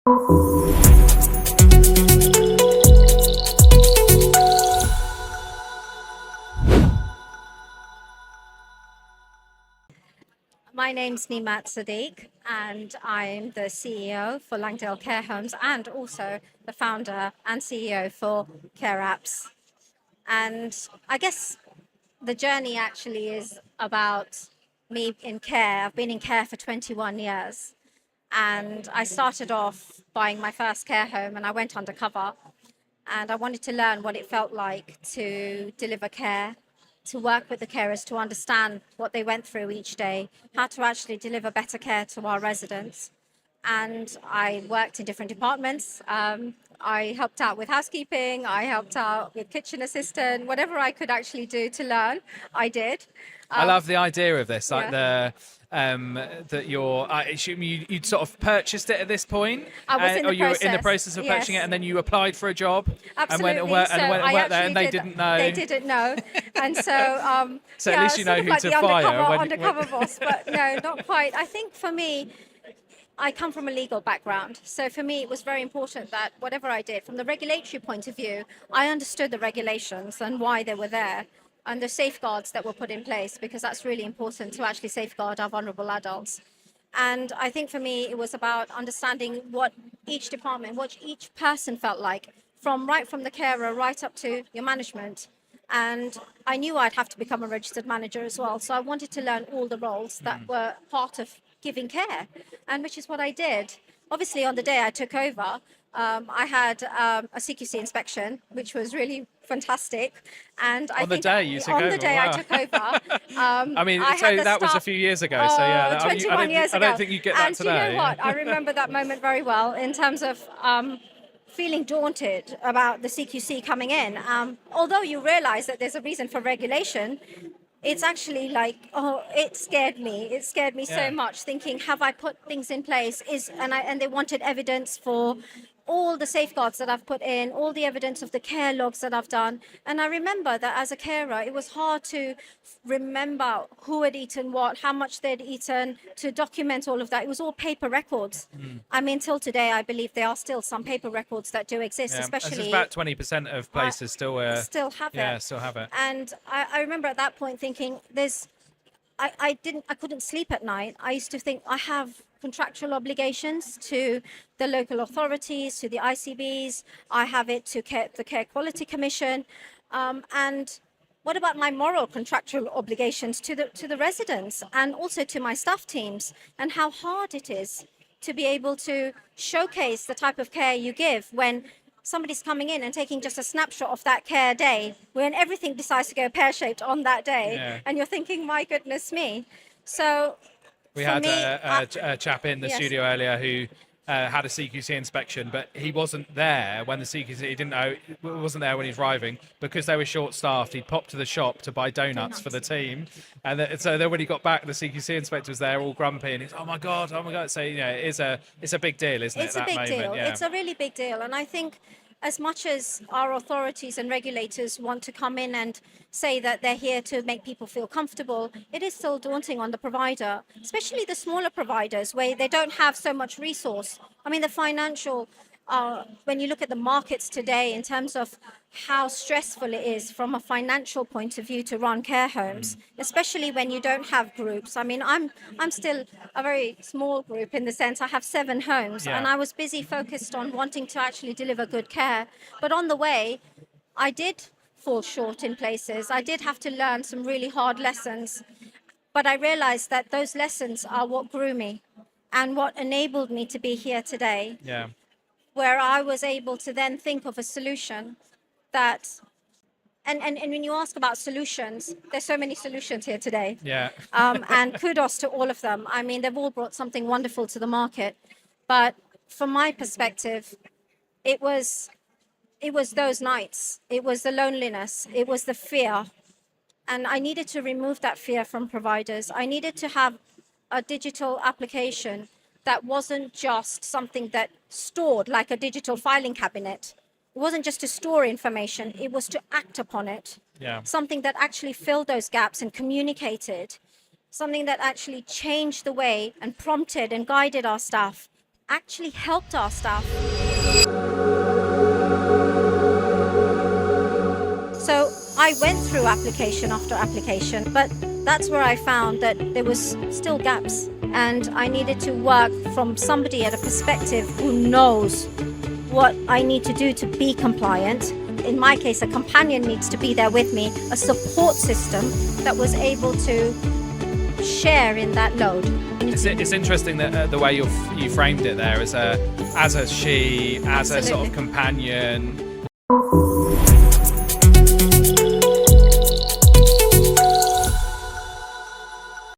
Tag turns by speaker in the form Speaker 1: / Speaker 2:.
Speaker 1: My name's Neemat Sadiq, and I'm the CEO for Langdale Care Homes and also the founder and CEO for Care Apps. And I guess the journey actually is about me in care. I've been in care for 21 years, and I started off buying my first care home, and I went undercover, and I wanted to learn what it felt like to deliver care, to work with the carers, to understand what they went through each day, how to actually deliver better care to our residents. And I worked in different departments. I helped out with housekeeping, I helped out with kitchen assistant, whatever I could actually do to learn, I did.
Speaker 2: I love the idea of this, like
Speaker 1: yeah.
Speaker 2: that you're. I assume you'd sort of purchased it at this point,
Speaker 1: I was in the
Speaker 2: or you were in the
Speaker 1: process,
Speaker 2: process of purchasing it,
Speaker 1: yes.
Speaker 2: and then you applied for a job,
Speaker 1: Absolutely.
Speaker 2: and went and
Speaker 1: I
Speaker 2: worked there,
Speaker 1: actually
Speaker 2: and they
Speaker 1: did
Speaker 2: didn't know.
Speaker 1: They didn't know, and so
Speaker 2: So at least you know
Speaker 1: sort of
Speaker 2: who
Speaker 1: like
Speaker 2: to
Speaker 1: the
Speaker 2: fire
Speaker 1: undercover boss, but no, not quite. I think for me, I come from a legal background, so for me it was very important that whatever I did, from the regulatory point of view, I understood the regulations and why they were there, and the safeguards that were put in place, because that's really important to actually safeguard our vulnerable adults. And I think for me, it was about understanding what each department, what each person felt like, right from the carer right up to your management. And I knew I'd have to become a registered manager as well. So I wanted to learn all the roles that were part of giving care, and which is what I did. Obviously, on the day I took over, I had a CQC inspection, which was really fantastic. And I
Speaker 2: On the
Speaker 1: think
Speaker 2: day you took
Speaker 1: on
Speaker 2: over,
Speaker 1: the day
Speaker 2: wow.
Speaker 1: I took over,
Speaker 2: I mean,
Speaker 1: I
Speaker 2: so
Speaker 1: had the
Speaker 2: that was a
Speaker 1: staff-
Speaker 2: few years ago. So yeah,
Speaker 1: 21 years
Speaker 2: I
Speaker 1: ago.
Speaker 2: don't think you get that
Speaker 1: and
Speaker 2: today.
Speaker 1: And you know what? I remember that moment very well in terms of feeling daunted about the CQC coming in. Although you realize that there's a reason for regulation, it's actually like, oh, it scared me. It scared me
Speaker 2: Yeah.
Speaker 1: so much, thinking, have I put things in place? And they wanted evidence for all the safeguards that I've put in, all the evidence of the care logs that I've done. And I remember that as a carer, it was hard to remember who had eaten what, how much they'd eaten, to document all of that. It was all paper records. I mean, till today, I believe there are still some paper records that do exist,
Speaker 2: Yeah.
Speaker 1: especially.
Speaker 2: It's about 20% of places still
Speaker 1: have it.
Speaker 2: Yeah, still have it.
Speaker 1: And I remember at that point thinking, I couldn't sleep at night. I used to think I have contractual obligations to the local authorities, to the ICBs. I have it to the Care Quality Commission, and what about my moral contractual obligations to the residents and also to my staff teams, and how hard it is to be able to showcase the type of care you give when somebody's coming in and taking just a snapshot of that care day, when everything decides to go pear-shaped on that day.
Speaker 2: Yeah.
Speaker 1: And you're thinking, my goodness me. So
Speaker 2: We
Speaker 1: for
Speaker 2: had
Speaker 1: me,
Speaker 2: a chap in the
Speaker 1: yes.
Speaker 2: studio earlier who had a CQC inspection, but he wasn't there when the CQC, he didn't know, wasn't there when he was arriving because they were short-staffed. He'd popped to the shop to buy donuts for the team. And so then when he got back, the CQC inspector was there all grumpy and he's, oh my God. So, you know, it's a big deal, isn't it?
Speaker 1: It's a big deal.
Speaker 2: Yeah.
Speaker 1: It's a really big deal. And I think as much as our authorities and regulators want to come in and say that they're here to make people feel comfortable, it is still daunting on the provider, especially the smaller providers where they don't have so much resource. I mean, the financial, when you look at the markets today in terms of how stressful it is from a financial point of view to run care homes, especially when you don't have groups. I mean, I'm still a very small group in the sense I have 7 homes,
Speaker 2: Yeah.
Speaker 1: and I was busy focused on wanting to actually deliver good care. But on the way, I did fall short in places. I did have to learn some really hard lessons. But I realized that those lessons are what grew me and what enabled me to be here today,
Speaker 2: Yeah.
Speaker 1: where I was able to then think of a solution that, and when you ask about solutions, there's so many solutions here today.
Speaker 2: Yeah.
Speaker 1: And kudos to all of them. I mean, they've all brought something wonderful to the market. But from my perspective, it was those nights. It was the loneliness. It was the fear. And I needed to remove that fear from providers. I needed to have a digital application that wasn't just something that stored like a digital filing cabinet. It wasn't just to store information, it was to act upon it.
Speaker 2: Yeah.
Speaker 1: Something that actually filled those gaps and communicated. Something that actually changed the way and prompted and guided our staff actually helped our staff. So I went through application after application, but that's where I found that there was still gaps, and I needed to work from somebody at a perspective who knows what I need to do to be compliant. In my case, a companion needs to be there with me, a support system that was able to share in that load.
Speaker 2: It's interesting that the way you framed it there as a she, as a sort of companion.